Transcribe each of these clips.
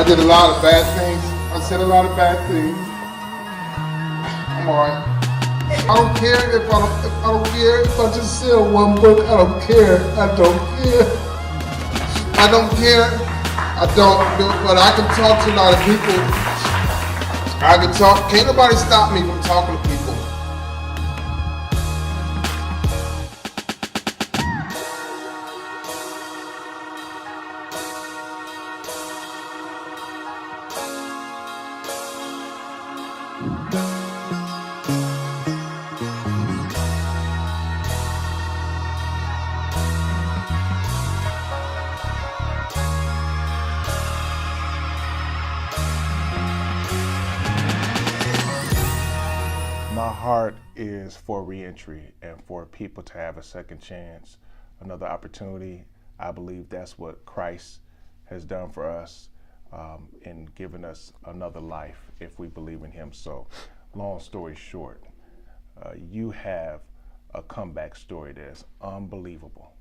I did a lot of bad things. I said a lot of bad things. I'm alright. I don't care if I just sell one book. I don't care. I don't care. I don't care. I don't. But I can talk to a lot of people. I can talk. Can't nobody stop me from talking to people. My heart is for reentry and for people to have a second chance, another opportunity. I believe that's what Christ has done for us in giving us another life if we believe in him. So, long story short, you have a comeback story that's unbelievable.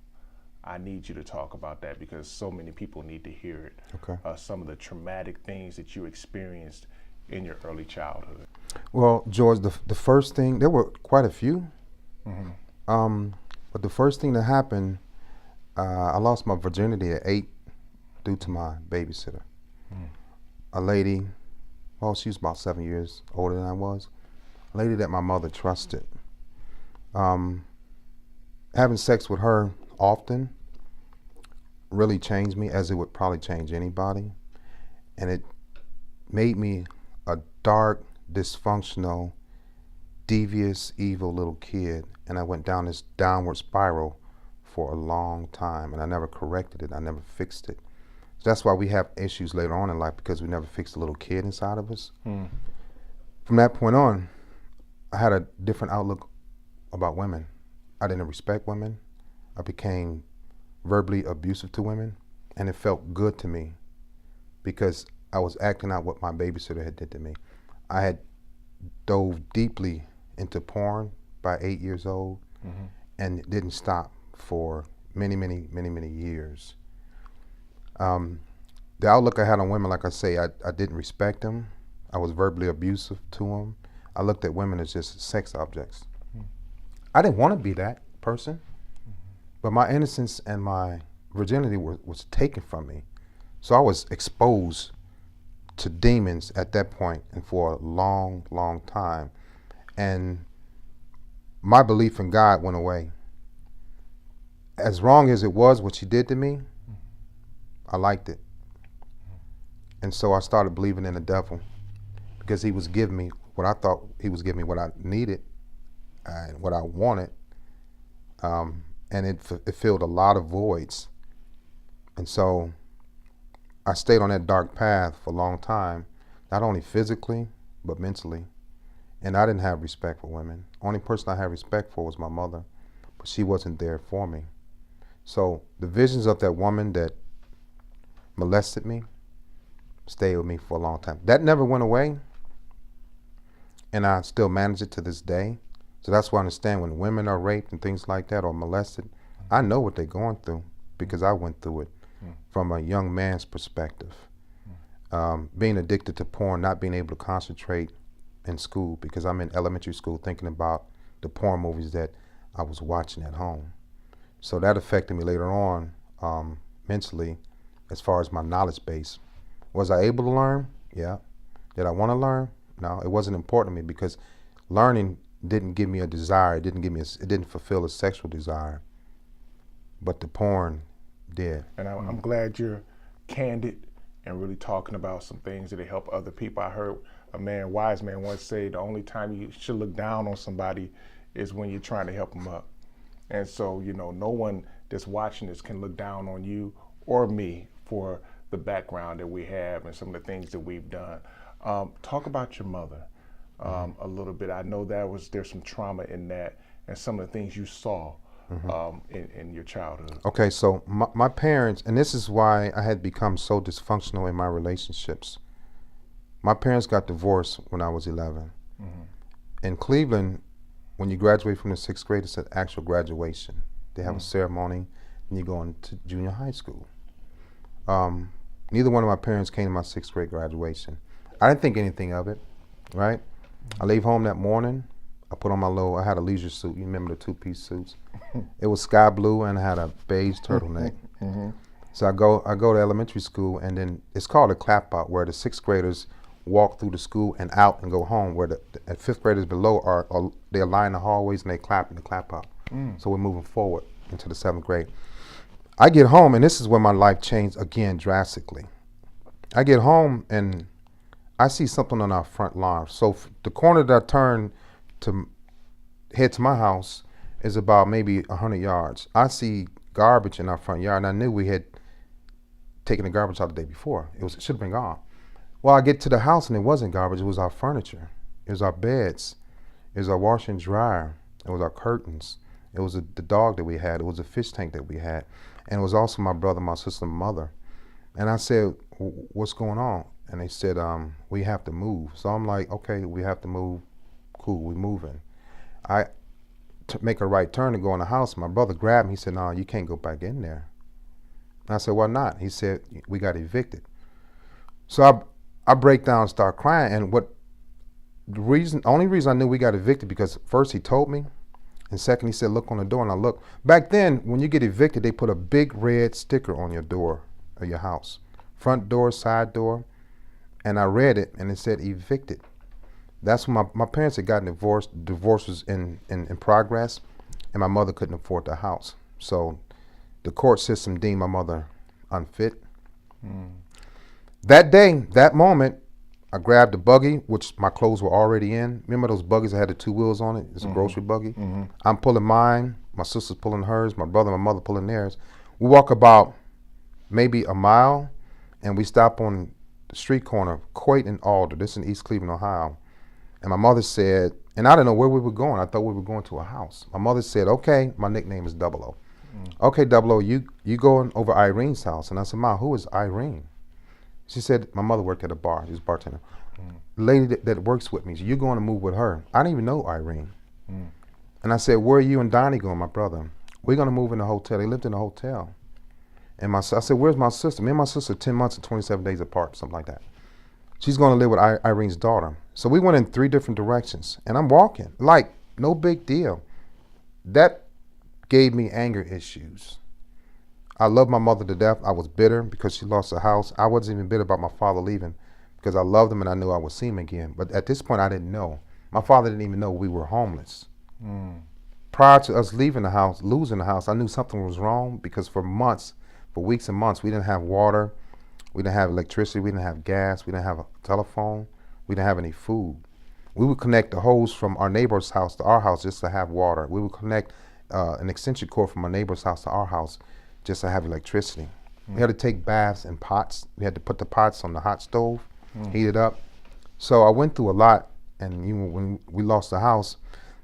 I need you to talk about that because so many people need to hear it. Okay. Some of the traumatic things that you experienced in your early childhood. Well, George, the first thing, there were quite a few, but the first thing that happened, I lost my virginity at 8 due to my babysitter. A lady, well, she was about 7 years older than I was, a lady that my mother trusted. Having sex with her often really changed me, as it would probably change anybody, and it made me a dark, dysfunctional, devious, evil little kid, and I went down this downward spiral for a long time, and I never corrected it. I never fixed it. So that's why we have issues later on in life, because we never fixed the little kid inside of us. From that point on, I had a different outlook about women. I didn't respect women. I became verbally abusive to women, and it felt good to me because I was acting out what my babysitter had did to me. I had dove deeply into porn by 8 years old, and it didn't stop for many years. The outlook I had on women, like I say, I didn't respect them. I was verbally abusive to them. I looked at women as just sex objects. I didn't want to be that person, but my innocence and my virginity was taken from me. So I was exposed to demons at that point and for a long time. And my belief in God went away. As wrong as it was what she did to me, I liked it. And so I started believing in the devil because he was giving me what I thought he was giving me, what I needed and what I wanted. And it filled a lot of voids. And so I stayed on that dark path for a long time, not only physically, but mentally. And I didn't have respect for women. Only person I had respect for was my mother, but she wasn't there for me. So the visions of that woman that molested me stayed with me for a long time. That never went away, and I still manage it to this day. So that's why I understand when women are raped and things like that or molested, I know what they're going through because I went through it from a young man's perspective. Being addicted to porn, not being able to concentrate in school because I'm in elementary school thinking about the porn movies that I was watching at home. So that affected me later on mentally as far as my knowledge base. Was I able to learn? Yeah. Did I want to learn? No, it wasn't important to me because learning didn't give me a desire. It didn't fulfill a sexual desire. But the porn did. And I'm glad you're candid and really talking about some things that help other people. I heard a wise man once say the only time you should look down on somebody is when you're trying to help them up. And so, no one that's watching this can look down on you or me for the background that we have and some of the things that we've done. Talk about your mother a little bit. I know there's some trauma in that and some of the things you saw in your childhood. Okay, so my parents, and this is why I had become so dysfunctional in my relationships. My parents got divorced when I was 11. In Cleveland, when you graduate from the 6th grade, it's an actual graduation. They have a ceremony, and you go into junior high school. Neither one of my parents came to my 6th grade graduation. I didn't think anything of it, right? I leave home that morning. I put on I had a leisure suit. You remember the 2-piece suits? It was sky blue and I had a beige turtleneck. So I go to elementary school, and then it's called a clap out, where the 6th graders walk through the school and out and go home, where the 5th graders below they line the hallways and they clap in the clap out. So we're moving forward into the 7th grade. I get home, and this is when my life changed again drastically. I get home and I see something on our front lawn. So the corner that I turn to head to my house is about maybe 100 yards. I see garbage in our front yard, and I knew we had taken the garbage out the day before. It should have been gone. Well, I get to the house and it wasn't garbage. It was our furniture. It was our beds. It was our washer and dryer. It was our curtains. It was the dog that we had. It was a fish tank that we had. And it was also my brother, my sister, and mother. And I said, what's going on? And they said, we have to move. So I'm like, okay, we have to move. Cool, we're moving. I make a right turn to go in the house. My brother grabbed me. He said, no, you can't go back in there. And I said, why not? He said, we got evicted. So I break down and start crying. And only reason I knew we got evicted, because first he told me, and second he said, look on the door. And I looked. Back then, when you get evicted, they put a big red sticker on your door of your house. Front door, side door. And I read it, and it said evicted. That's when my parents had gotten divorced. Divorce was in progress, and my mother couldn't afford the house. So the court system deemed my mother unfit. That day, that moment, I grabbed the buggy, which my clothes were already in. Remember those buggies that had the 2 wheels on it? It's a grocery buggy. I'm pulling mine. My sister's pulling hers. My brother and my mother pulling theirs. We walk about maybe a mile, and we stop on the street corner, Coit and Alder. This is in East Cleveland, Ohio. And my mother said, and I didn't know where we were going. I thought we were going to a house. My mother said, okay, my nickname is Double O. Okay, Double O, you going over Irene's house. And I said, Ma, who is Irene? She said, my mother worked at a bar. She was a bartender. The lady that works with me, so you're going to move with her. I didn't even know Irene. And I said, where are you and Donnie going, my brother? We're going to move in the hotel. They lived in a hotel. And I said, where's my sister? Me and my sister are 10 months and 27 days apart, something like that. She's going to live with Irene's daughter. So we went in 3 different directions. And I'm walking, like, no big deal. That gave me anger issues. I love my mother to death. I was bitter because she lost her house. I wasn't even bitter about my father leaving because I loved him and I knew I would see him again. But at this point, I didn't know. My father didn't even know we were homeless. Prior to us leaving the house, losing the house, I knew something was wrong because for months, for weeks and months, we didn't have water. We didn't have electricity. We didn't have gas. We didn't have a telephone. We didn't have any food. We would connect the hose from our neighbor's house to our house just to have water. We would connect an extension cord from our neighbor's house to our house just to have electricity. We had to take baths in pots. We had to put the pots on the hot stove, heat it up. So I went through a lot, and when we lost the house,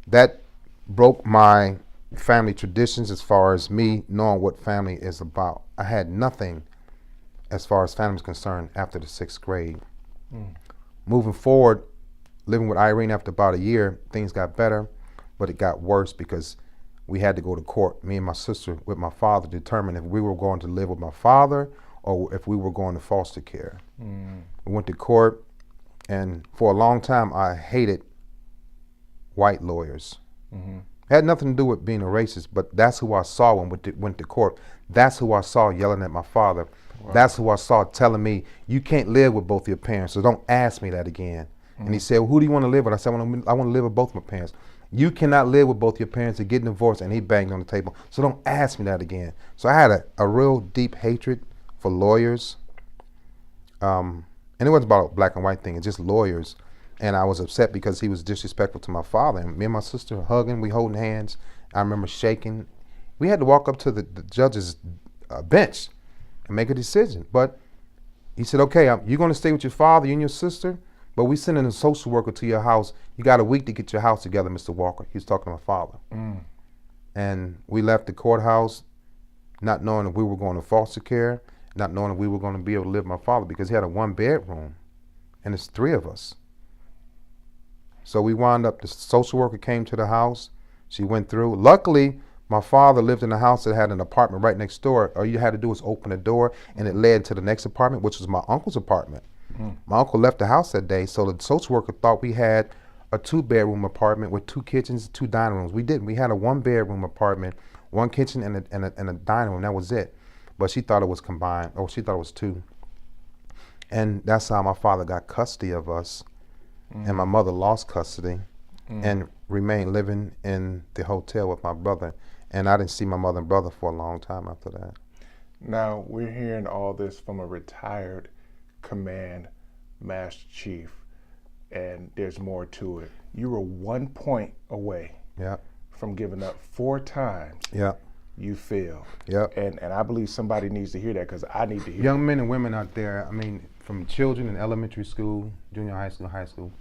that broke my family traditions as far as me knowing what family is about. I had nothing as far as family is concerned after the 6th grade. Moving forward, living with Irene after about a year, things got better, but it got worse because we had to go to court. Me and my sister with my father determined if we were going to live with my father or if we were going to foster care. We went to court, and for a long time I hated white lawyers. Had nothing to do with being a racist, but that's who I saw when we went to court. That's who I saw yelling at my father. Wow. That's who I saw telling me, you can't live with both your parents, so don't ask me that again. And he said, well, who do you want to live with? I said, I want to live with both my parents. You cannot live with both your parents and get divorced, and he banged on the table. So don't ask me that again. So I had a real deep hatred for lawyers. And it wasn't about a black and white thing, it's just lawyers. And I was upset because he was disrespectful to my father. And me and my sister hugging, we holding hands. I remember shaking. We had to walk up to the judge's bench and make a decision. But he said, okay, you're going to stay with your father, you and your sister, but we sending a social worker to your house. You got a week to get your house together, Mr. Walker. He was talking to my father. And we left the courthouse not knowing if we were going to foster care, not knowing if we were going to be able to live with my father because he had a 1-bedroom and it's 3 of us. So we wound up, the social worker came to the house. She went through. Luckily, My father lived in a house that had an apartment right next door. All you had to do was open the door, and it led to the next apartment, which was my uncle's apartment. My uncle left the house that day, so the social worker thought we had a 2-bedroom apartment with 2 kitchens, 2 dining rooms. We didn't. We had a 1-bedroom apartment, 1 kitchen and a dining room. That was it. But she thought it was combined, or she thought it was 2. And that's how my father got custody of us, and my mother lost custody and remained living in the hotel with my brother. And I didn't see my mother and brother for a long time after that. Now, we're hearing all this from a retired command master chief, and there's more to it. You were 1 point away Yeah. from giving up 4 times. Yeah. You failed. Yeah. And I believe somebody needs to hear that, because I need to hear Young men and women out there, I mean, from children in elementary school, junior high school,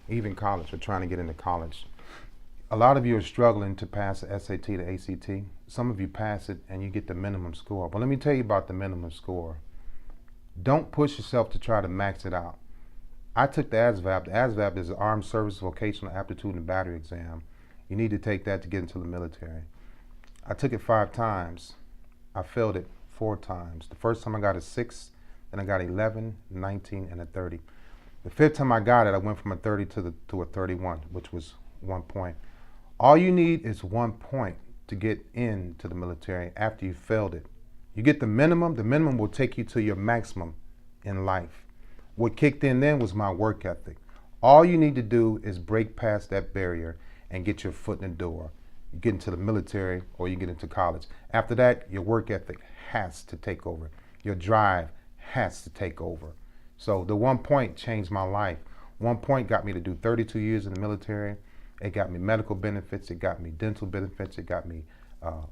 even college, or trying to get into college. A lot of you are struggling to pass the SAT, the ACT. Some of you pass it and you get the minimum score. But let me tell you about the minimum score. Don't push yourself to try to max it out. I took the ASVAB. The ASVAB is the Armed Services Vocational Aptitude and Battery Exam. You need to take that to get into the military. I took it 5 times. I failed it 4 times. The first time I got a 6, then I got 11, 19, and a 30. The 5th time I got it, I went from a 30 to a 31, which was 1 point. All you need is 1 point to get into the military after you failed it. You get the minimum will take you to your maximum in life. What kicked in then was my work ethic. All you need to do is break past that barrier and get your foot in the door. You get into the military or you get into college. After that, your work ethic has to take over. Your drive has to take over. So the 1 point changed my life. 1 point got me to do 32 years in the military. It got me medical benefits. It got me dental benefits. It got me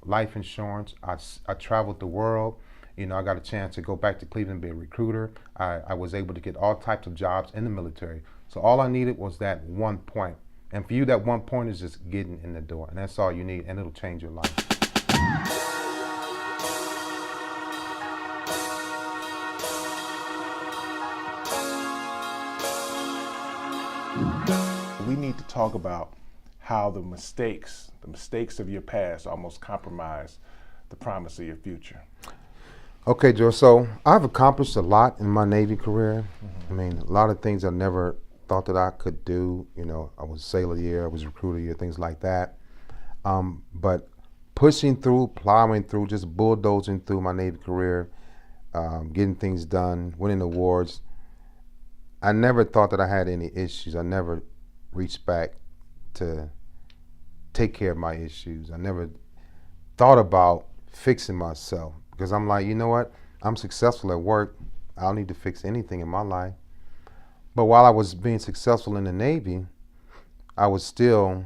life insurance. I traveled the world. You know, I got a chance to go back to Cleveland and be a recruiter. I was able to get all types of jobs in the military. So all I needed was that 1 point. And for you, that 1 point is just getting in the door. And that's all you need, and it'll change your life. We need to talk about how the mistakes of your past almost compromise the promise of your future. Okay, Joe, so I've accomplished a lot in my Navy career. I mean, a lot of things I never thought that I could do. You know, I was sailor year, I was recruiter year, things like that. But pushing through, plowing through, just bulldozing through my Navy career, getting things done, winning awards. I never thought that I had any issues. I never reached back to take care of my issues. I never thought about fixing myself, because I'm like, you know what? I'm successful at work. I don't need to fix anything in my life. But while I was being successful in the Navy, I was still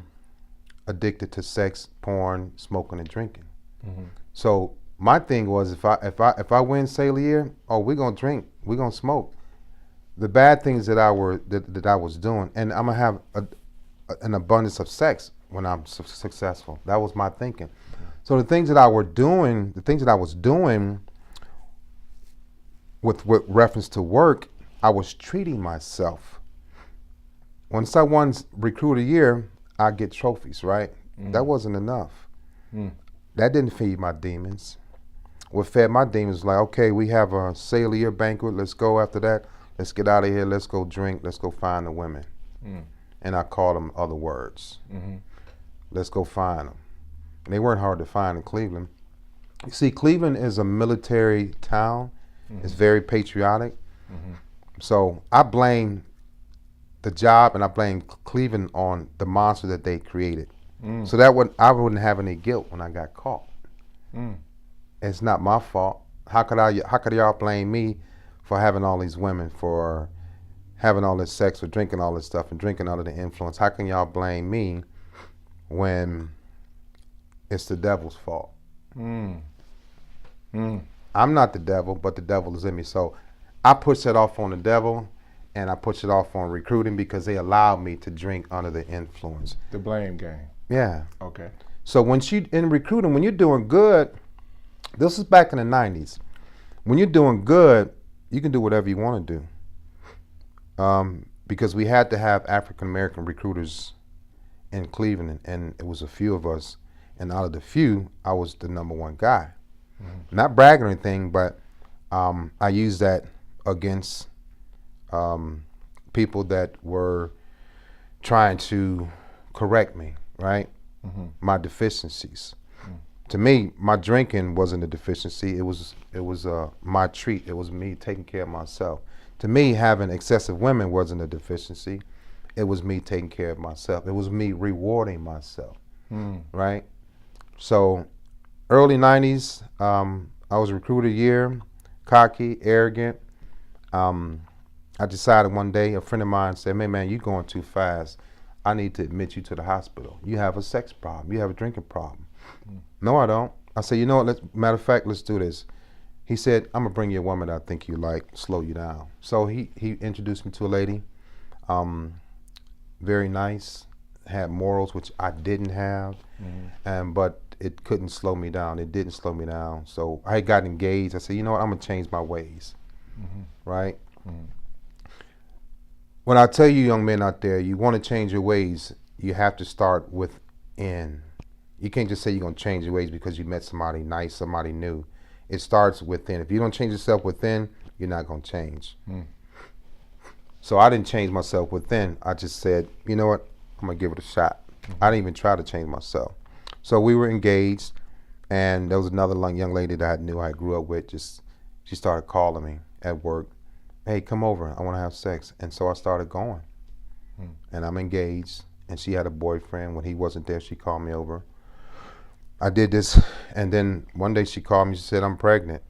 addicted to sex, porn, smoking, and drinking. So my thing was, if I win sailor year, oh, we're gonna drink, we're gonna smoke. The bad things that I was doing, and I'm gonna have an abundance of sex when I'm successful. That was my thinking. So the things that I was doing with reference to work, I was treating myself. Once I won recruiter year, I get trophies, right? That wasn't enough. That didn't feed my demons. What fed my demons was like, okay, we have a sailor year banquet. Let's go after that. Let's get out of here. Let's go drink. Let's go find the women. And I called them other words. Let's go find them. And they weren't hard to find in Cleveland. You see, Cleveland is a military town. It's very patriotic. So I blame the job and I blame Cleveland on the monster that they created. So that I wouldn't have any guilt when I got caught. It's not my fault. How could y'all blame me for having all these women, for having all this sex, for drinking all this stuff and drinking under the influence? How can y'all blame me when it's the devil's fault? I'm not the devil, but the devil is in me. So I push that off on the devil, and I push it off on recruiting because they allowed me to drink under the influence. The blame game. Yeah. Okay. So in recruiting, when you're doing good, this is back in the 90s. When you're doing good, you can do whatever you want to do. Because we had to have African American recruiters in Cleveland, and it was a few of us. And out of the few, I was the number one guy. Not bragging or anything, but I used that against people that were trying to correct me, right? My deficiencies. To me, my drinking wasn't a deficiency. It was my treat. It was me taking care of myself. To me, having excessive women wasn't a deficiency. It was me taking care of myself. It was me rewarding myself, right? So, early 90s, I was recruited a year, cocky, arrogant. I decided one day, a friend of mine said, man, you're going too fast. I need to admit you to the hospital. You have a sex problem. You have a drinking problem. No, I don't. I said, you know what, matter of fact, let's do this. He said, I'm going to bring you a woman that I think you like, slow you down. So he introduced me to a lady, very nice, had morals, which I didn't have, but it couldn't slow me down. It didn't slow me down. So I got engaged. I said, you know what, I'm going to change my ways, right? When I tell you young men out there, you want to change your ways, you have to start within. You can't just say you're going to change your ways because you met somebody nice, somebody new. It starts within. If you don't change yourself within, you're not going to change. So I didn't change myself within. I just said, you know what, I'm going to give it a shot. I didn't even try to change myself. So we were engaged, and there was another young lady that I knew I grew up with. She started calling me at work. Hey, come over, I want to have sex. And so I started going. And I'm engaged, and she had a boyfriend. When he wasn't there, she called me over. I did this, and then one day she called me, she said, I'm pregnant.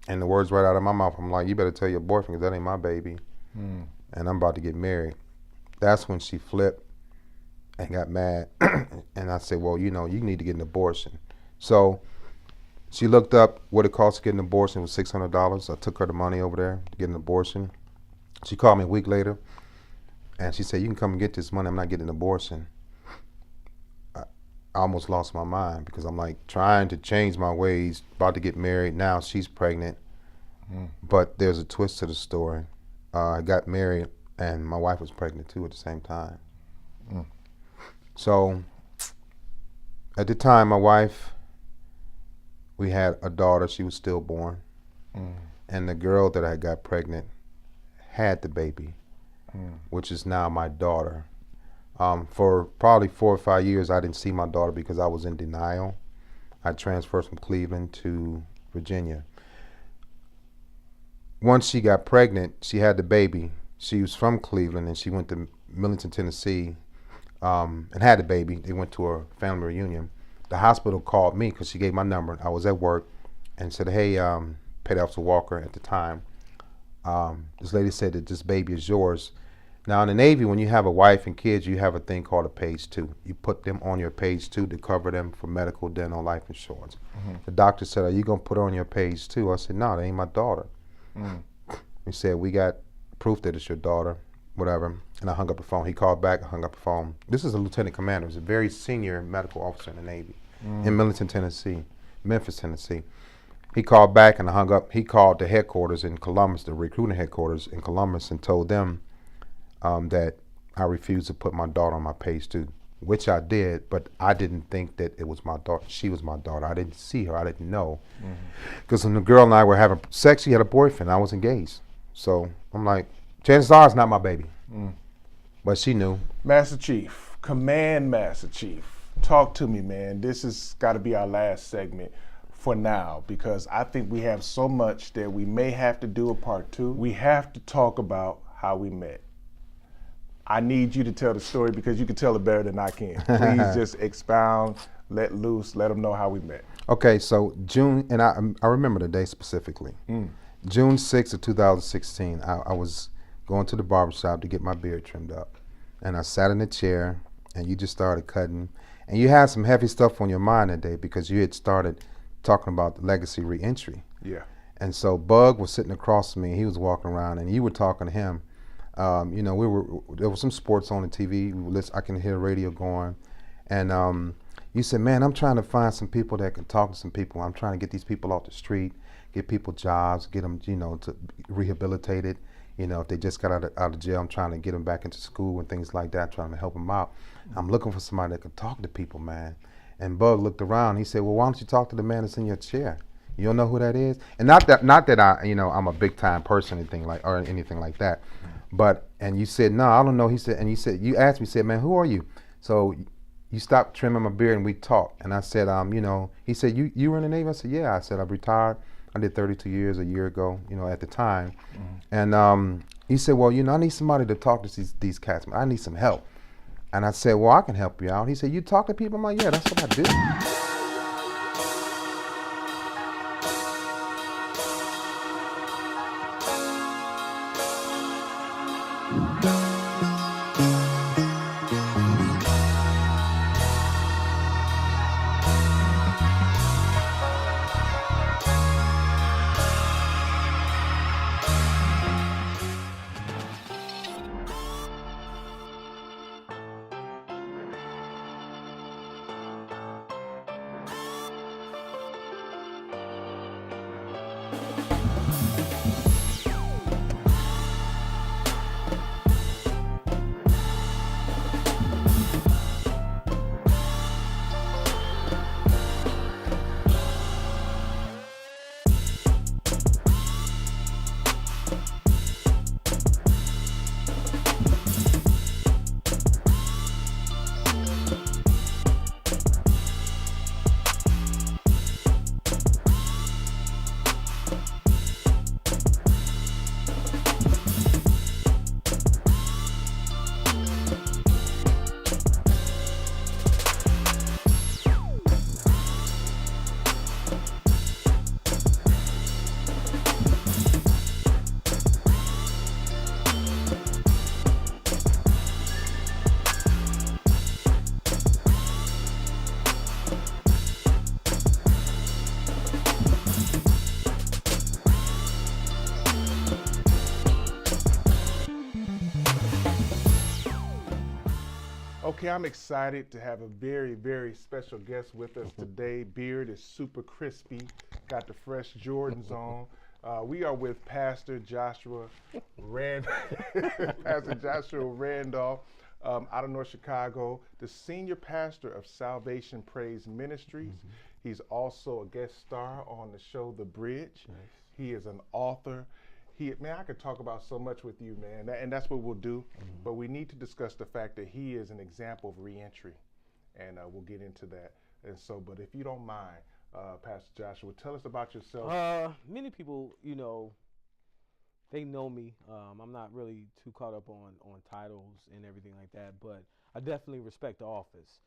And the words right out of my mouth, I'm like, you better tell your boyfriend, because that ain't my baby. And I'm about to get married. That's when she flipped and got mad. And I said, well, you know, you need to get an abortion. So she looked up what it cost to get an abortion. It was $600. I took her the money over there to get an abortion. She called me a week later, and she said, you can come and get this money. I'm not getting an abortion. I almost lost my mind because I'm like trying to change my ways, about to get married. Now she's pregnant. But there's a twist to the story. I got married, and my wife was pregnant too at the same time. So at the time, my wife, we had a daughter. She was stillborn. And the girl that I got pregnant had the baby, which is now my daughter. For probably 4 or 5 years, I didn't see my daughter because I was in denial. I transferred from Cleveland to Virginia. Once she got pregnant, she had the baby. She was from Cleveland, and she went to Millington, Tennessee, and had the baby. They went to her family reunion. The hospital called me because she gave my number. I was at work and said, hey, Petty Officer Walker at the time, this lady said that this baby is yours. Now in the Navy, when you have a wife and kids, you have a thing called a page 2. You put them on your page 2 to cover them for medical, dental, life insurance. The doctor said, are you going to put her on your page 2? I said, no, that ain't my daughter. He said, we got proof that it's your daughter, whatever. And I hung up the phone. He called back, I hung up the phone. This is a lieutenant commander. He's a very senior medical officer in the Navy in Millington, Tennessee, Memphis, Tennessee. He called back and I hung up. He called the headquarters in Columbus, the recruiting headquarters in Columbus, and told them that I refused to put my daughter on my page 2, which I did, but I didn't think that it was my daughter. She was my daughter. I didn't see her. I didn't know. Because when the girl and I were having sex, she had a boyfriend. I was engaged. So I'm like, chances are it's not my baby. But she knew. Master Chief, Command Master Chief, talk to me, man. This has got to be our last segment for now, because I think we have so much that we may have to do a part 2. We have to talk about how we met. I need you to tell the story because you can tell it better than I can. Please just expound, let loose, let them know how we met. Okay, so June, and I remember the day specifically. June 6th of 2016, I was going to the barbershop to get my beard trimmed up. And I sat in a chair, and you just started cutting. And you had some heavy stuff on your mind that day because you had started talking about the legacy reentry. Yeah. And so Bug was sitting across from me, he was walking around, and you were talking to him. You know, there was some sports on the TV. I can hear the radio going. And you said, man, I'm trying to find some people that can talk to some people. I'm trying to get these people off the street, get people jobs, get them, you know, to rehabilitated. You know, if they just got out of jail, I'm trying to get them back into school and things like that, trying to help them out. I'm looking for somebody that can talk to people, man. And Bug looked around. He said, well, why don't you talk to the man that's in your chair? You don't know who that is? And not that I, I'm a big time person or anything like that. But, and you said, no, I don't know. He said, and you asked me, said, man, who are you? So you stopped trimming my beard and we talked. And I said, he said, you were in the Navy? I said, yeah. I said, I've retired. I did 32 years a year ago, at the time. And he said, well, I need somebody to talk to these cats. I need some help. And I said, well, I can help you out. He said, you talk to people? I'm like, yeah, that's what I do. Okay, I'm excited to have a very, very special guest with us today. Beard is super crispy, got the fresh Jordans on. We are with Pastor Joshua Pastor Joshua Randolph out of North Chicago, the senior pastor of Salvation Praise Ministries. He's also a guest star on the show The Bridge. He is an author. Man, I could talk about so much with you, man, and that's what we'll do. But we need to discuss the fact that he is an example of reentry, and we'll get into that. And so, but if you don't mind, Pastor Joshua, tell us about yourself. Many people, they know me. I'm not really too caught up on titles and everything like that, but I definitely respect the office.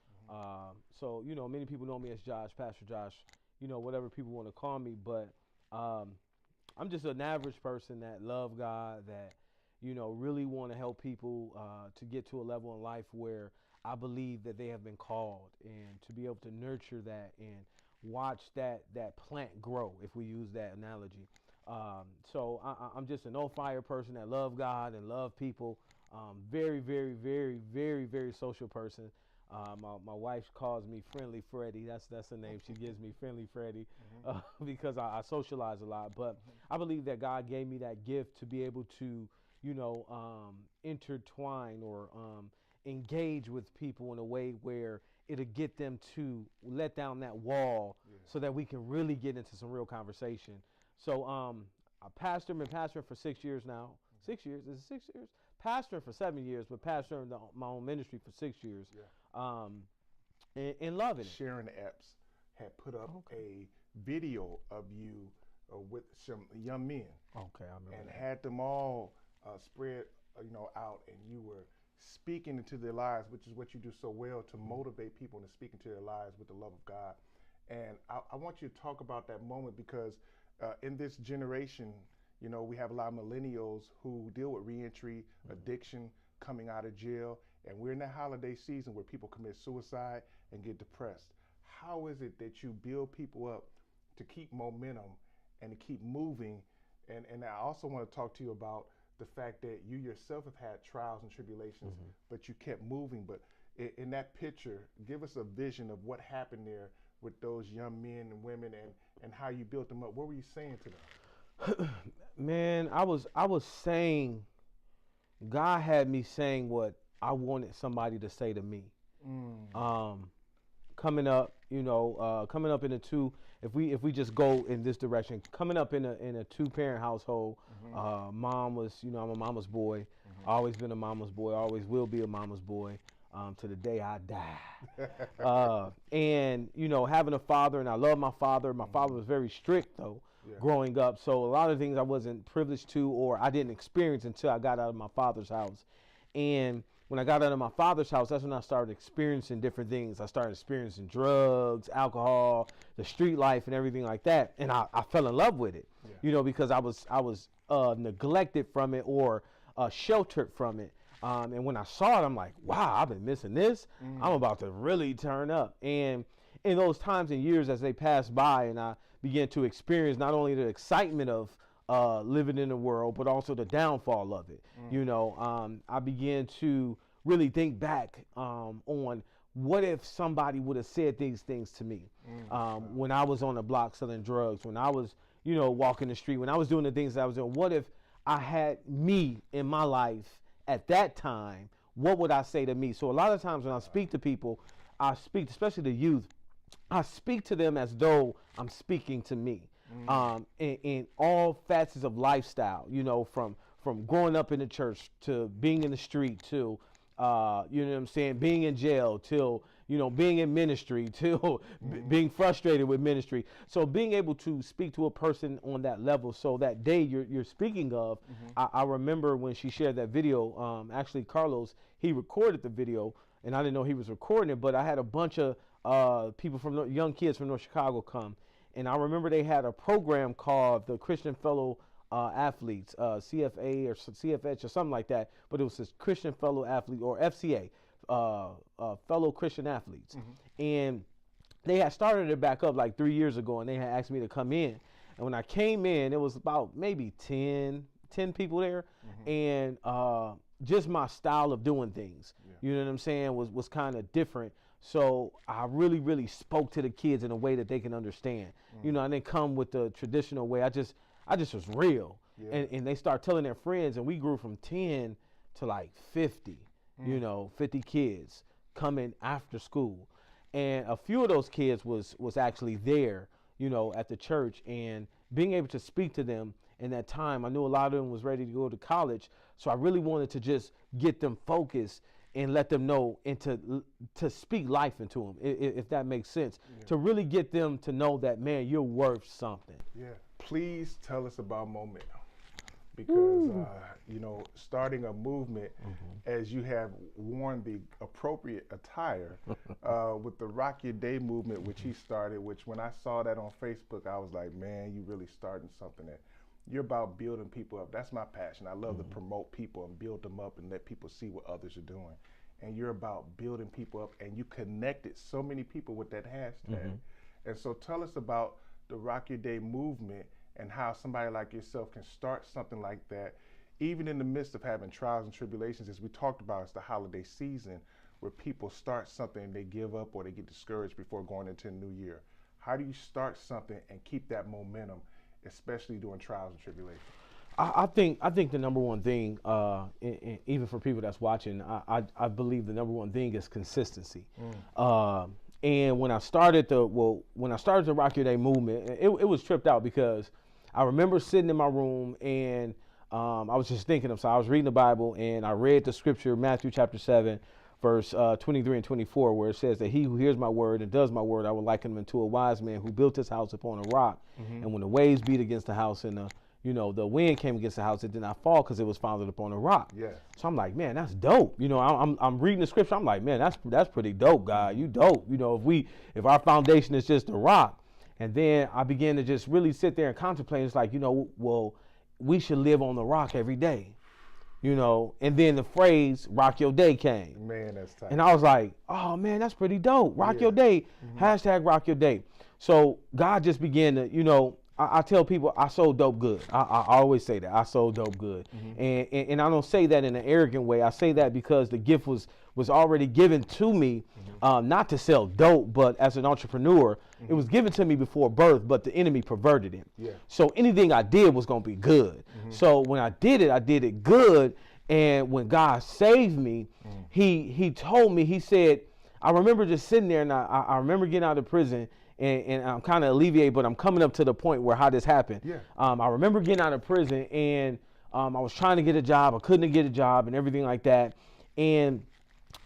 So, many people know me as Josh, Pastor Josh, whatever people want to call me, but I'm just an average person that love God, that, really want to help people to get to a level in life where I believe that they have been called, and to be able to nurture that and watch that plant grow, if we use that analogy. So I'm just an on-fire person that love God and love people. Very, very, very, very, very social person. My wife calls me Friendly Freddy. That's the name she gives me, Friendly Freddy, because I socialize a lot. But I believe that God gave me that gift to be able to, intertwine or engage with people in a way where it'll get them to let down that wall, so that we can really get into some real conversation. So I been pastoring for 6 years now. 6 years? Is it 6 years? Pastoring for 7 years, but pastoring my own ministry for 6 years. And loving it. Sharon Epps had put up a video of you with some young men. Okay, I remember. And had them all spread, out, and you were speaking into their lives, which is what you do so well, to motivate people to speak into their lives with the love of God. And I want you to talk about that moment, because in this generation, we have a lot of millennials who deal with reentry, addiction, coming out of jail, and we're in that holiday season where people commit suicide and get depressed. How is it that you build people up to keep momentum and to keep moving? And I also want to talk to you about the fact that you yourself have had trials and tribulations, but you kept moving. But in that picture, give us a vision of what happened there with those young men and women, and how you built them up. What were you saying to them? Man, I was saying, God had me saying what I wanted somebody to say to me. Coming up, coming up in a two. If we just go in this direction, coming up in a 2-parent household, mom was, I'm a mama's boy. Always been a mama's boy. Always will be a mama's boy. To the day I die. And, having a father, and I love my father. My father was very strict, though, growing up. So a lot of things I wasn't privileged to, or I didn't experience until I got out of my father's house. And when I got out of my father's house, that's when I started experiencing different things. I started experiencing drugs, alcohol, the street life, and everything like that. And I fell in love with it, because I was neglected from it or sheltered from it. And when I saw it, I'm like, wow, I've been missing this. I'm about to really turn up. And in those times and years as they passed by, and I began to experience not only the excitement of living in the world, but also the downfall of it. I began to really think back on what if somebody would have said these things to me when I was on the block selling drugs, when I was, walking the street, when I was doing the things that I was doing. What if I had me in my life at that time? What would I say to me? So a lot of times when I speak to people, I speak, especially the youth, I speak to them as though I'm speaking to me. In all facets of lifestyle, from growing up in the church to being in the street to, being in jail till, being in ministry till being frustrated with ministry. So being able to speak to a person on that level. So that day you're speaking of, I remember when she shared that video, actually Carlos, he recorded the video and I didn't know he was recording it, but I had a bunch of people young kids from North Chicago come. And I remember they had a program called the Christian Fellow Athletes, CFA or CFH or something like that. But it was this Christian Fellow Athlete, or FCA, Fellow Christian Athletes. And they had started it back up like 3 years ago, and they had asked me to come in. And when I came in, it was about maybe 10 people there. And just my style of doing things, you know what I'm saying, was kind of different. So I really, really spoke to the kids in a way that they can understand. I didn't come with the traditional way. I just was real. And they start telling their friends, and we grew from 10 to like 50, 50 kids coming after school. And a few of those kids was actually there, at the church, and being able to speak to them in that time. I knew a lot of them was ready to go to college. So I really wanted to just get them focused and let them know, and to speak life into them, if that makes sense. To really get them to know that, man, you're worth something. Please tell us about Momentum, because starting a movement, as you have worn the appropriate attire with the Rock Your Day movement, which he started, which when I saw that on Facebook, I was like, man, you really starting something that you're about building people up. That's my passion. I love to promote people and build them up and let people see what others are doing. And you're about building people up, and you connected so many people with that hashtag. And so tell us about the Rock Your Day movement and how somebody like yourself can start something like that, even in the midst of having trials and tribulations. As we talked about, it's the holiday season where people start something and they give up or they get discouraged before going into a new year. How do you start something and keep that momentum, especially during trials and tribulations? I think the number one thing, even for people that's watching, I believe the number one thing is consistency. And when I started the Rock Your Day movement, it was tripped out, because I remember sitting in my room and I was just thinking of, so I was reading the Bible and I read the scripture, Matthew chapter 7, verse 23 and 24, where it says that he who hears my word and does my word, I will liken him unto a wise man who built his house upon a rock. And when the waves beat against the house and the wind came against the house, it did not fall because it was founded upon a rock. So I'm like, man, that's dope. I'm reading the scripture. I'm like, man, that's pretty dope, God. You dope. If our foundation is just a rock. And then I began to just really sit there and contemplate. It's like, well, we should live on the rock every day. And then the phrase "Rock Your Day" came. Man, that's tight. And I was like, oh man, that's pretty dope. Rock Your Day. Hashtag Rock Your Day. So God just began to, I tell people I sold dope good. I always say that. I sold dope good. And I don't say that in an arrogant way. I say that because the gift was already given to me, not to sell dope, but as an entrepreneur. It was given to me before birth, but the enemy perverted it. So anything I did was going to be good. So when I did it good. And when God saved me, he told me, he said, I remember just sitting there, and I remember getting out of prison, and I'm kind of alleviated, but I'm coming up to the point where how this happened. Yeah. I remember getting out of prison, and I was trying to get a job. I couldn't get a job and everything like that. And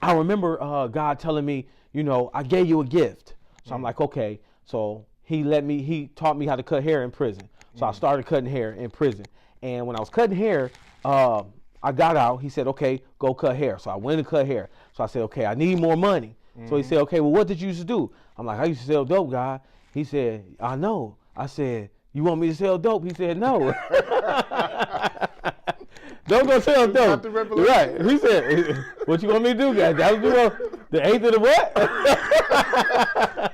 I remember God telling me, you know, I gave you a gift. So I'm like, okay. So he taught me how to cut hair in prison. So I started cutting hair in prison. And when I was cutting hair, I got out. He said, okay, go cut hair. So I went and cut hair. So I said, okay, I need more money. So he said, okay, well, what did you used to do? I'm like, I used to sell dope, God. He said, I know. I said, you want me to sell dope? He said, no. Don't go sell dope. Right. He said, what you want me to do, guys? That was the eighth of the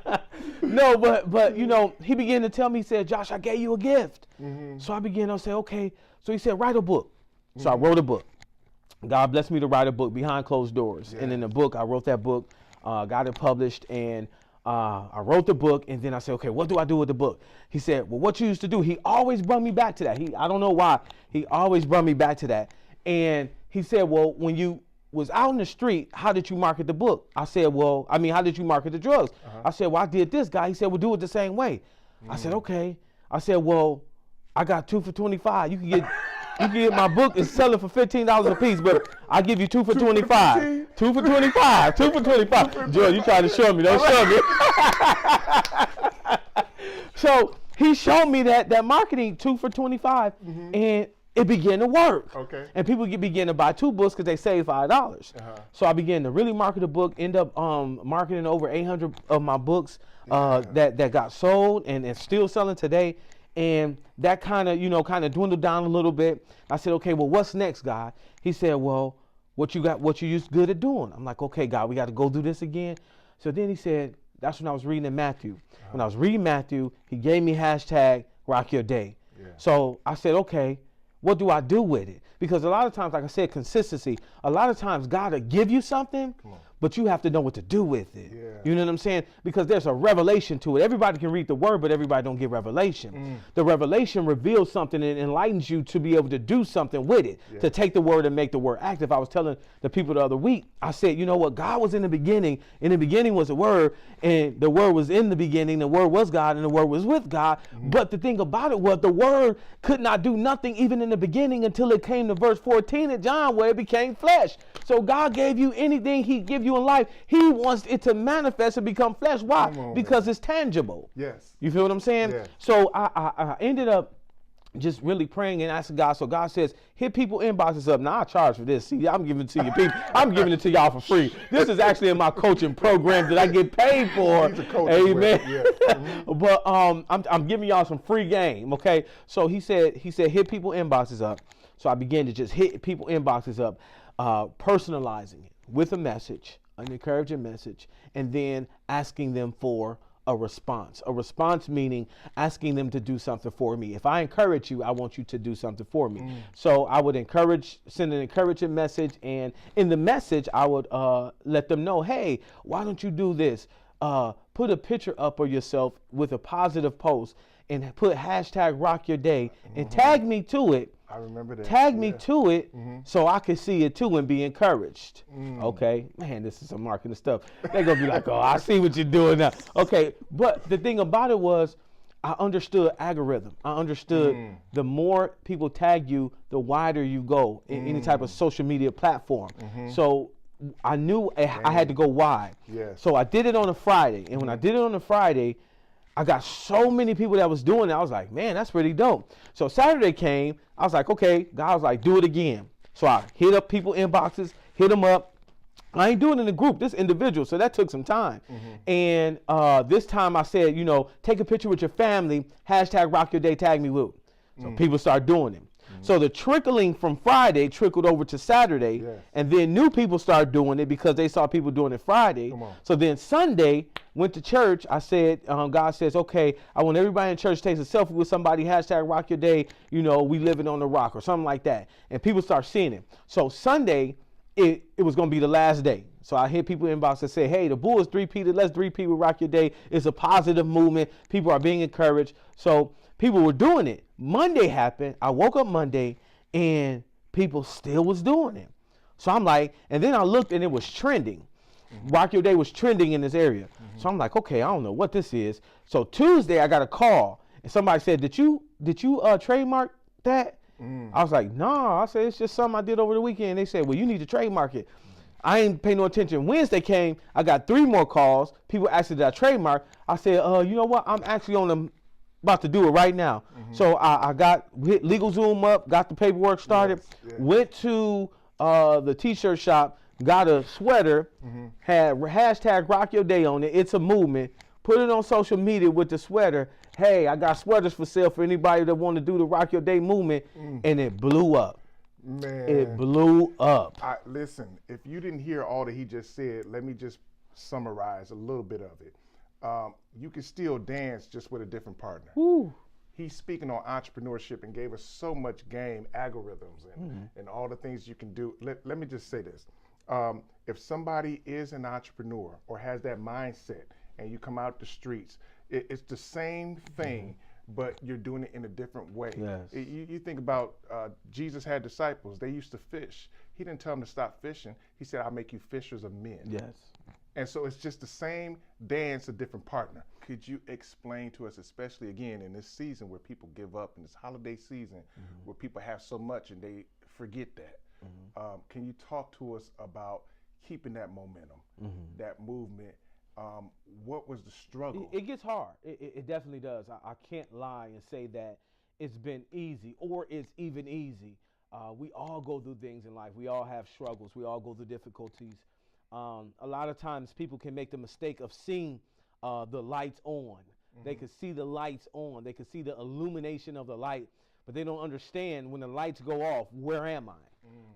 what? No, but you know, he began to tell me, he said, Josh, I gave you a gift. So I began to say, okay. So he said, write a book. So I wrote a book. God blessed me to write a book, Behind Closed Doors. And in the book, I wrote that book, got it published, and I wrote the book, and then I said, okay, what do I do with the book? He said, well, what you used to do, he always brought me back to that. I don't know why, he always brought me back to that. And he said, well, when you was out in the street, how did you market the book? I said, well, I mean, how did you market the drugs? I said, well, I did this, guy. He said, well, do it the same way. I said, okay. I said, well, I got 2 for $25. You can get my book is selling for $15 a piece, but I give you 2 for $25. 2 for $25. 2 for $25. Joe, you trying to show me? Don't show me. So he showed me that marketing 2 for $25, and it began to work. Okay. And people began to buy 2 books because they saved $5. So I began to really market the book. End up marketing over 800 of my books that got sold and it's still selling today. And that kind of dwindled down a little bit. I said, okay, well, what's next, God? He said, well, what you used good at doing. I'm like, okay, God, we got to go do this again. So then he said, that's when I was reading in Matthew. When I was reading Matthew, he gave me hashtag rock your day. Yeah. So I said, okay, what do I do with it? Because a lot of times, like I said, consistency, a lot of times God will give you something, but you have to know what to do with it. Yeah. You know what I'm saying? Because there's a revelation to it. Everybody can read the word, but everybody don't get revelation. The revelation reveals something and enlightens you to be able to do something with it, to take the word and make the word active. I was telling the people the other week, I said, you know what? God was in the beginning. In the beginning was the word, and the word was in the beginning. The word was God, and the word was with God. But the thing about it was the word could not do nothing even in the beginning until it came to verse 14 of John where it became flesh. So God gave you anything he give you in life, he wants it to manifest and become flesh. Why? Because it's tangible. Yes. You feel what I'm saying? Yeah. So I ended up just really praying and asking God. So God says, hit people inboxes up. Now I charge for this. See, I'm giving it to you people. I'm giving it to y'all for free. This is actually in my coaching program that I get paid for. Amen. Yeah. But I'm giving y'all some free game. Okay. So he said hit people inboxes up. So I began to just hit people inboxes up, personalizing it with a message, an encouraging message, and then asking them for a response. A response meaning asking them to do something for me. If I encourage you, I want you to do something for me. So I would send an encouraging message, and in the message, I would let them know, hey, why don't you do this? Put a picture up of yourself with a positive post and put hashtag rock your day and tag me to it. I remember that. Tag me to it so I can see it too and be encouraged. Okay, man, this is some marketing stuff. They're going to be like, oh, I see what you're doing now. Okay, but the thing about it was I understood algorithm. I understood the more people tag you, the wider you go in any type of social media platform. So I knew I had to go wide. Yes. So I did it on a Friday. And when I did it on a Friday, I got so many people that was doing it. I was like, man, that's pretty dope. So Saturday came. I was like, okay. God was like, do it again. So I hit up people inboxes, hit them up. I ain't doing it in a group, this individual. So that took some time. And this time I said, take a picture with your family, hashtag rock your day, tag me Lou. So people start doing it. So the trickling from Friday trickled over to Saturday, and then new people started doing it because they saw people doing it Friday. So then Sunday, went to church. I said, God says, okay, I want everybody in church takes a selfie with somebody, hashtag rock your day, we living on the rock or something like that. And people start seeing it. So Sunday, it was going to be the last day. So I hit people inbox and say, hey, the Bulls 3-peated. Let's 3-peat with rock your day. It's a positive movement. People are being encouraged. So people were doing it. Monday happened. I woke up Monday and people still was doing it. So I'm like, and then I looked and it was trending. Rock Your Day was trending in this area. So I'm like, okay, I don't know what this is. So Tuesday I got a call and somebody said, did you trademark that? I was like, no. I said, it's just something I did over the weekend. They said, well, you need to trademark it. I ain't pay no attention. Wednesday came, I got 3 more calls. People asked did I trademark. I said, you know what? I'm actually about to do it right now. So I hit LegalZoom up, got the paperwork started, went to the t-shirt shop, got a sweater, had hashtag Rock Your Day on it. It's a movement. Put it on social media with the sweater. Hey, I got sweaters for sale for anybody that want to do the Rock Your Day movement, and it blew up. Man, it blew up. Listen, if you didn't hear all that he just said, let me just summarize a little bit of it. You can still dance just with a different partner. Woo. He's speaking on entrepreneurship and gave us so much game, algorithms, and all the things you can do. Let me just say this. If somebody is an entrepreneur or has that mindset and you come out the streets, it's the same thing, but you're doing it in a different way. Yes. You think about Jesus had disciples. They used to fish. He didn't tell them to stop fishing. He said, I'll make you fishers of men. Yes. And so it's just the same dance, a different partner. Could you explain to us, especially again in this season where people give up, in this holiday season where people have so much and they forget that? Can you talk to us about keeping that momentum, that movement? What was the struggle? It gets hard. It definitely does. I can't lie and say that it's been easy or it's even easy. We all go through things in life. We all have struggles. We all go through difficulties. A lot of times people can make the mistake of seeing the lights on. They can see the lights on. They can see the illumination of the light, but they don't understand when the lights go off, where am I?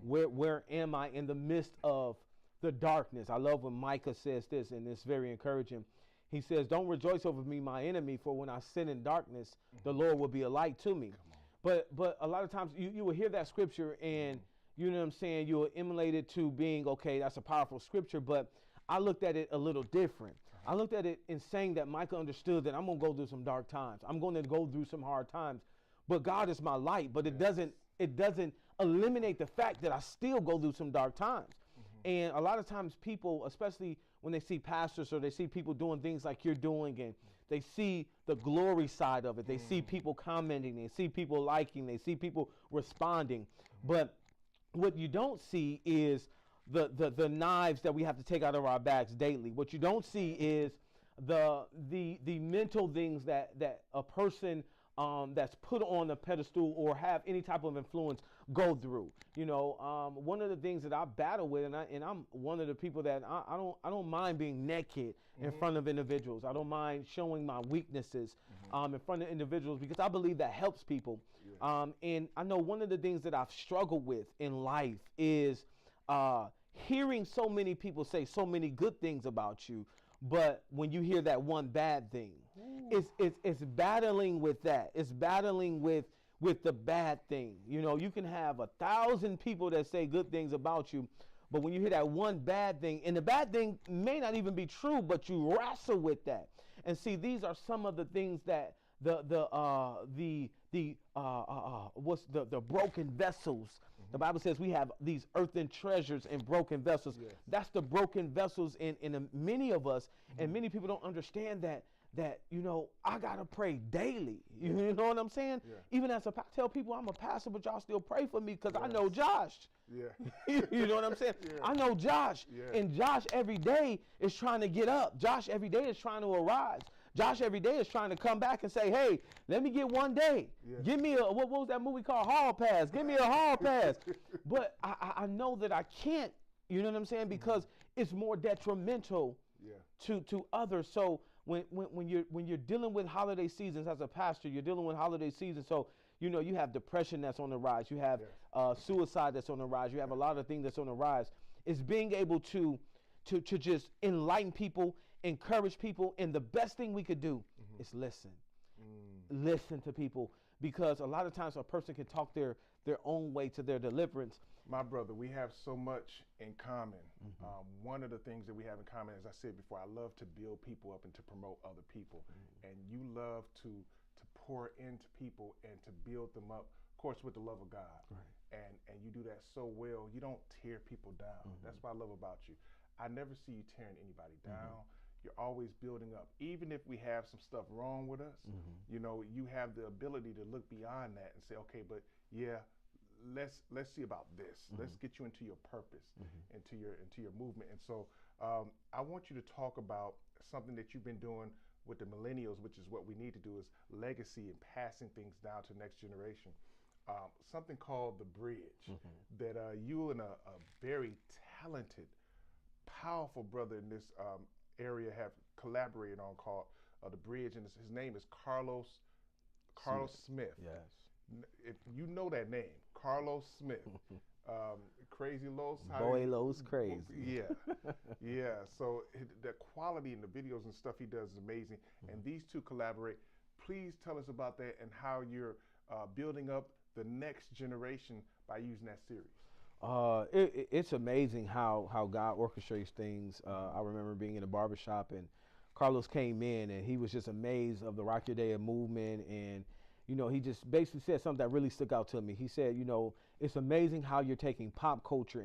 Where am I in the midst of the darkness? I love when Micah says this, and it's very encouraging. He says, don't rejoice over me, my enemy, for when I sin in darkness, the Lord will be a light to me. But a lot of times you will hear that scripture and you know what I'm saying, you will emulate it to being, okay, that's a powerful scripture, but I looked at it a little different. I looked at it in saying that Micah understood that I'm going to go through some dark times. I'm going to go through some hard times, but God is my light, but it doesn't eliminate the fact that I still go through some dark times. And a lot of times people, especially when they see pastors or they see people doing things like you're doing and they see the glory side of it, they see people commenting, they see people liking, they see people responding. But what you don't see is the knives that we have to take out of our bags daily. What you don't see is the mental things that a person that's put on a pedestal or have any type of influence go through. You know, one of the things that I battle with, and I'm one of the people that I don't mind being naked in front of individuals. I don't mind showing my weaknesses in front of individuals because I believe that helps people. And I know one of the things that I've struggled with in life is hearing so many people say so many good things about you, but when you hear that one bad thing, it's battling with that. It's battling with the bad thing. You know, you can have 1,000 people that say good things about you, but when you hear that one bad thing, and the bad thing may not even be true, but you wrestle with that. And see, these are some of the things that the broken vessels. The Bible says we have these earthen treasures in broken vessels. Yes. That's the broken vessels in many of us, and many people don't understand that you know, I gotta pray daily. You know what I'm saying? Yeah. Even as tell people I'm a pastor, but y'all still pray for me because I know Josh. Yeah. You know what I'm saying? Yeah. I know Josh, and Josh every day is trying to get up. Josh every day is trying to arise. Josh every day is trying to come back and say, hey, let me get one day. Yeah. Give me what was that movie called? Hall Pass. Give me a Hall Pass. But I know that I can't, you know what I'm saying? Because it's more detrimental to others. So when you're dealing with holiday seasons as a pastor, you're dealing with holiday seasons. So, you know, you have depression that's on the rise. You have suicide that's on the rise. You have a lot of things that's on the rise. It's being able to just enlighten people, encourage people, and the best thing we could do is listen. Listen to people, because a lot of times a person can talk their own way to their deliverance. My brother, we have so much in common. One of the things that we have in common, as I said before, I love to build people up and to promote other people. And you love to pour into people and to build them up, of course, with the love of God. Right. And you do that so well. You don't tear people down. That's what I love about you. I never see you tearing anybody down. You're always building up. Even if we have some stuff wrong with us, you know, you have the ability to look beyond that and say, okay, but yeah, let's see about this. Let's get you into your purpose, into your movement. And so I want you to talk about something that you've been doing with the millennials, which is what we need to do, is legacy and passing things down to the next generation. Something called The Bridge that you and a very talented, powerful brother in this area have collaborated on, called The Bridge, and his name is Carlos Smith. Yes. If you know that name, Carlos Smith, Crazy Los. Boy Los crazy. Yeah. So the quality in the videos and stuff he does is amazing, and these two collaborate. Please tell us about that and how you're building up the next generation by using that series. It's amazing how God orchestrates things. I remember being in a barbershop and Carlos came in and he was just amazed of the Rock Your Day movement, and you know, he just basically said something that really stuck out to me. He said, you know, it's amazing how you're taking pop culture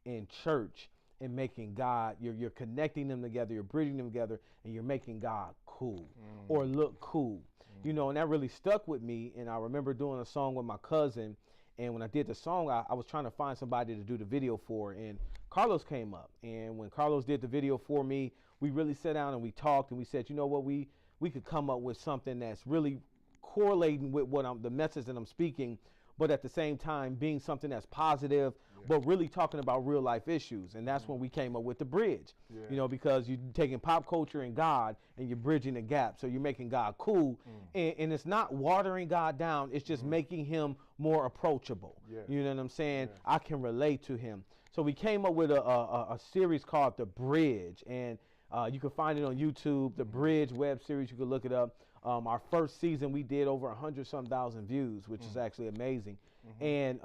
in church and making God, you're connecting them together, you're bridging them together, and you're making God cool or look cool. You know, and that really stuck with me. And I remember doing a song with my cousin, and when I did the song, I was trying to find somebody to do the video for, and Carlos came up. And when Carlos did the video for me, we really sat down and we talked, and we said, you know what, we could come up with something that's really correlating with the message that I'm speaking, but at the same time being something that's positive, but really talking about real life issues. And that's when we came up with The Bridge, you know, because you're taking pop culture and God and you're bridging the gap. So you're making God cool, and it's not watering God down. It's just making him more approachable. You know what I'm saying? I can relate to him. So we came up with a series called The Bridge, and you can find it on YouTube, The Bridge web series. You can look it up. Our first season, we did over 100-some thousand views, which is actually amazing. And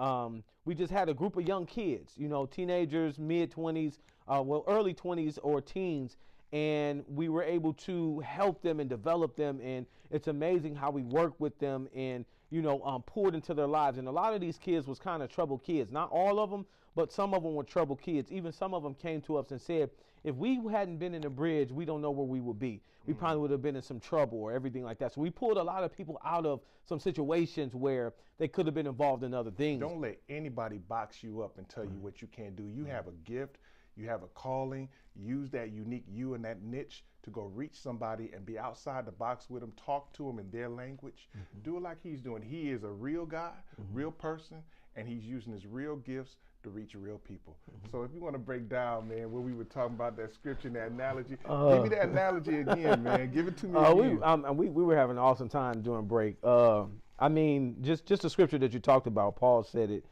we just had a group of young kids, you know, teenagers, mid-20s, early 20s or teens, and we were able to help them and develop them. And it's amazing how we work with them and, you know, poured into their lives. And a lot of these kids was kind of troubled kids. Not all of them, but some of them were troubled kids. Even some of them came to us and said, if we hadn't been in The Bridge, we don't know where we would be. We probably would have been in some trouble or everything like that. So we pulled a lot of people out of some situations where they could have been involved in other things. Don't let anybody box you up and tell you what you can't do. You have a gift, you have a calling. Use that unique you and that niche to go reach somebody and be outside the box with them. Talk to them in their language. Do it like he's doing. He is a real guy, real person, and he's using his real gifts to reach real people. So if you want to break down, man, where we were talking about that scripture and that analogy, give me that analogy again, man. Give it to me again. We were having an awesome time during break. I mean, just the scripture that you talked about, Paul said it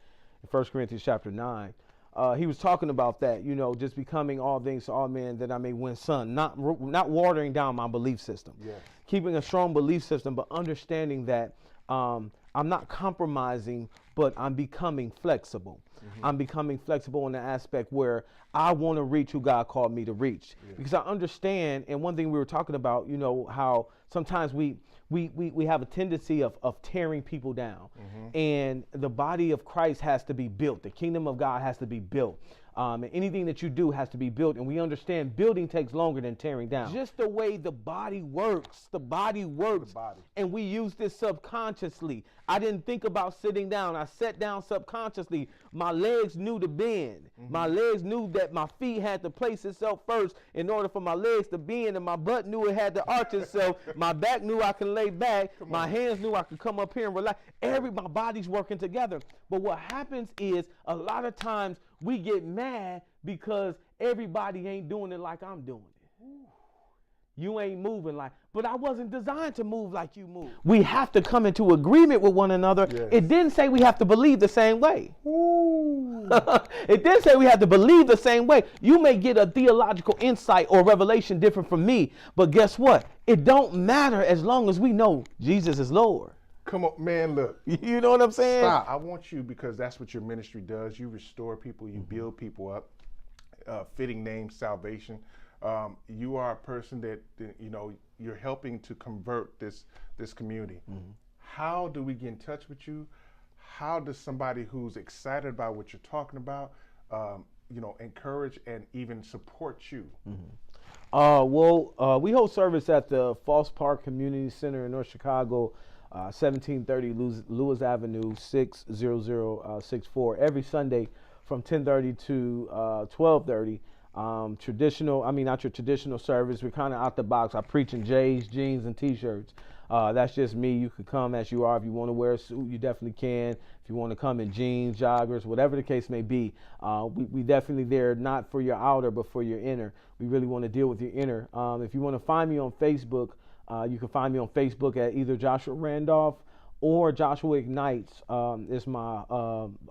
in 1 Corinthians chapter 9. He was talking about that, you know, just becoming all things to all men that I may win some, not watering down my belief system. Keeping a strong belief system, but understanding that I'm not compromising, but I'm becoming flexible. I'm becoming flexible in the aspect where I want to reach who God called me to reach. Because I understand, and one thing we were talking about, you know, how sometimes we have a tendency of tearing people down. And the body of Christ has to be built. The kingdom of God has to be built. And anything that you do has to be built. And we understand building takes longer than tearing down. Just the way the body works. The body works. And we use this subconsciously. I didn't think about sitting down. I sat down subconsciously. My legs knew to bend. My legs knew that my feet had to place itself first in order for my legs to bend, and my butt knew it had to arch itself. My back knew I could lay back. My hands knew I could come up here and relax. My body's working together. But what happens is a lot of times we get mad because everybody ain't doing it like I'm doing it. You ain't moving like, but I wasn't designed to move like you move. We have to come into agreement with one another. It didn't say we have to believe the same way. It didn't say we have to believe the same way. You may get a theological insight or revelation different from me, but guess what? It don't matter as long as we know Jesus is Lord. Come on, man, look. You know what I'm saying? Stop. I want you, because that's what your ministry does. You restore people, you build people up. Fitting name, salvation. You are a person that, you know, you're helping to convert this community. How do we get in touch with you? How does somebody who's excited about what you're talking about, encourage and even support you? We hold service at the Falls Park Community Center in North Chicago, 1730 Lewis Avenue, 60064, every Sunday from 10:30 to 12:30. Not your traditional service. We're kind of out the box. I preach in J's, jeans, and t-shirts. That's just me. You could come as you are. If you want to wear a suit, you definitely can. If you want to come in jeans, joggers, whatever the case may be, we definitely there, not for your outer, but for your inner. We really want to deal with your inner. If you want to find me on Facebook, you can find me on Facebook at either Joshua Randolph or Joshua Ignites is my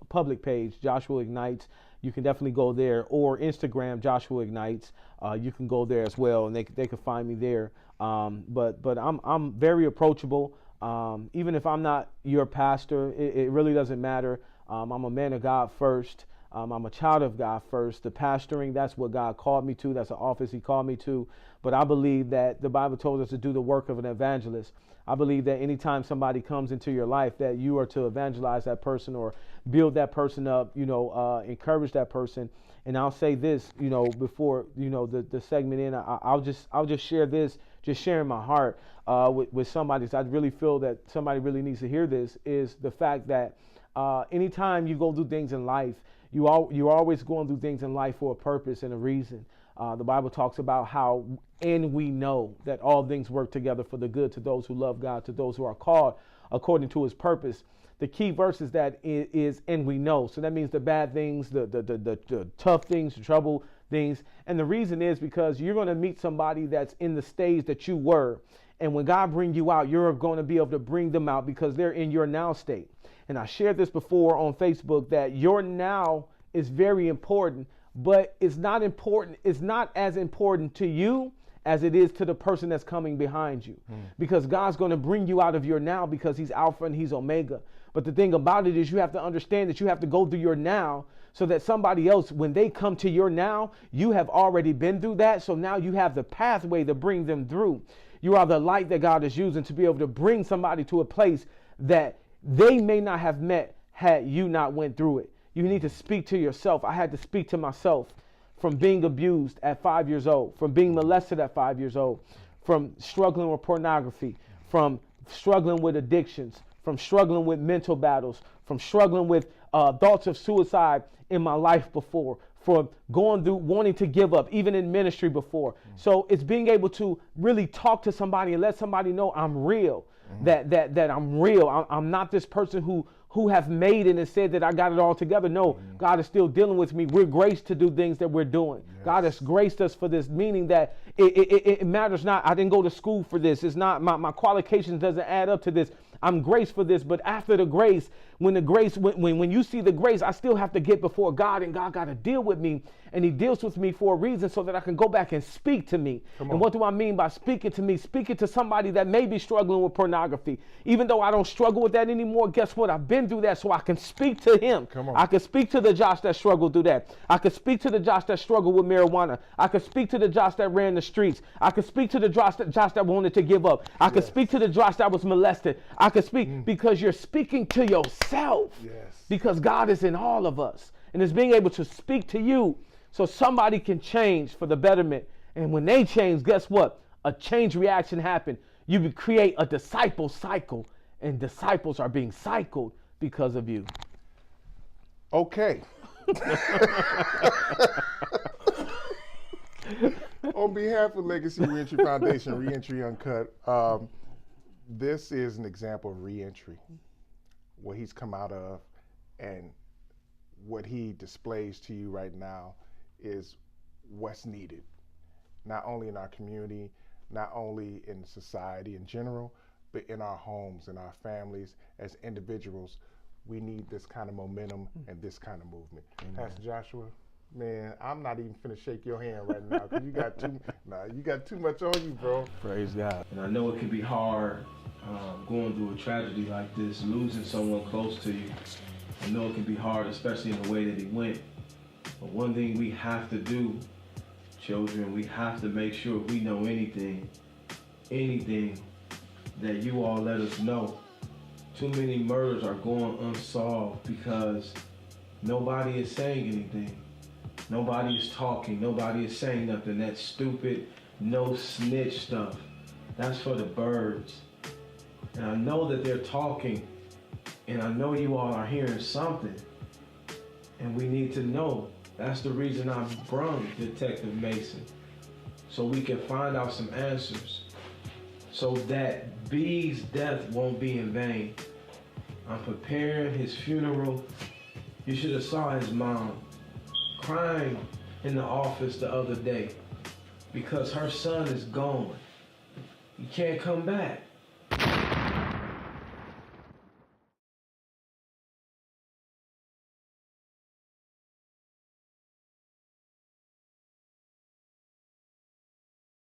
public page, Joshua Ignites. You can definitely go there, or Instagram, Joshua Ignites. You can go there as well, and they can find me there. But I'm very approachable. Even if I'm not your pastor, it really doesn't matter. I'm a man of God first. I'm a child of God first. The pastoring, that's what God called me to. That's an office He called me to. But I believe that the Bible told us to do the work of an evangelist. I believe that anytime somebody comes into your life, that you are to evangelize that person or build that person up, encourage that person. And I'll say this, before, the segment in, I'll just share this, just sharing my heart with somebody. So I really feel that somebody really needs to hear this, is the fact that anytime you go through things in life, you're always going through things in life for a purpose and a reason. The Bible talks about how, and we know that all things work together for the good to those who love God, to those who are called according to His purpose. The key verse is that is and we know. So that means the bad things, the tough things, the trouble things. And the reason is because you're going to meet somebody that's in the stage that you were. And when God brings you out, you're going to be able to bring them out because they're in your now state. And I shared this before on Facebook, that your now is very important, but it's not important. It's not as important to you as it is to the person that's coming behind you. Because God's going to bring you out of your now because He's Alpha and He's Omega. But the thing about it is you have to understand that you have to go through your now so that somebody else, when they come to your now, you have already been through that. So now you have the pathway to bring them through. You are the light that God is using to be able to bring somebody to a place that they may not have met had you not went through it. You need to speak to yourself. I had to speak to myself from being abused at 5 years old, from being molested at 5 years old, from struggling with pornography, from struggling with addictions, from struggling with mental battles, from struggling with thoughts of suicide in my life before, from going through wanting to give up, even in ministry before. So it's being able to really talk to somebody and let somebody know I'm real, that I'm real. I'm not this person who have made it and said that I got it all together. No, God is still dealing with me. We're graced to do things that we're doing. Yes. God has graced us for this, meaning that it matters not. I didn't go to school for this. It's not, my qualifications doesn't add up to this. I'm graced for this, but after the grace, when you see the grace, I still have to get before God, and God got to deal with me, and He deals with me for a reason so that I can go back and speak to me. And what do I mean by speaking to me? Speaking to somebody that may be struggling with pornography. Even though I don't struggle with that anymore, guess what? I've been through that, so I can speak to him. I can speak to the Josh that struggled through that. I can speak to the Josh that struggled with marijuana. I can speak to the Josh that ran the streets. I can speak to the Josh that wanted to give up. I can speak to the Josh that was molested. I can speak because you're speaking to yourself. Yes. Because God is in all of us, and is being able to speak to you so somebody can change for the betterment. And when they change, guess what? A change reaction happens. You create a disciple cycle, and disciples are being cycled because of you. Okay. On behalf of Legacy Reentry Foundation, Reentry Uncut, this is an example of reentry, what he's come out of, and what he displays to you right now is what's needed, not only in our community, not only in society in general, but in our homes, in our families, as individuals. We need this kind of momentum and this kind of movement. Amen. Pastor Joshua, man, I'm not even finna shake your hand right now because you got too much on you, bro. Praise God. And I know it can be hard going through a tragedy like this, losing someone close to you. I know it can be hard, especially in the way that it went. But one thing we have to do, children, we have to make sure we know anything that you all let us know. Too many murders are going unsolved because nobody is saying anything. Nobody is talking. Nobody is saying nothing. That stupid, no snitch stuff. That's for the birds. And I know that they're talking. And I know you all are hearing something. And we need to know. That's the reason I brung Detective Mason. So we can find out some answers. So that B's death won't be in vain. I'm preparing his funeral. You should have saw his mom crying in the office the other day because her son is gone. He can't come back.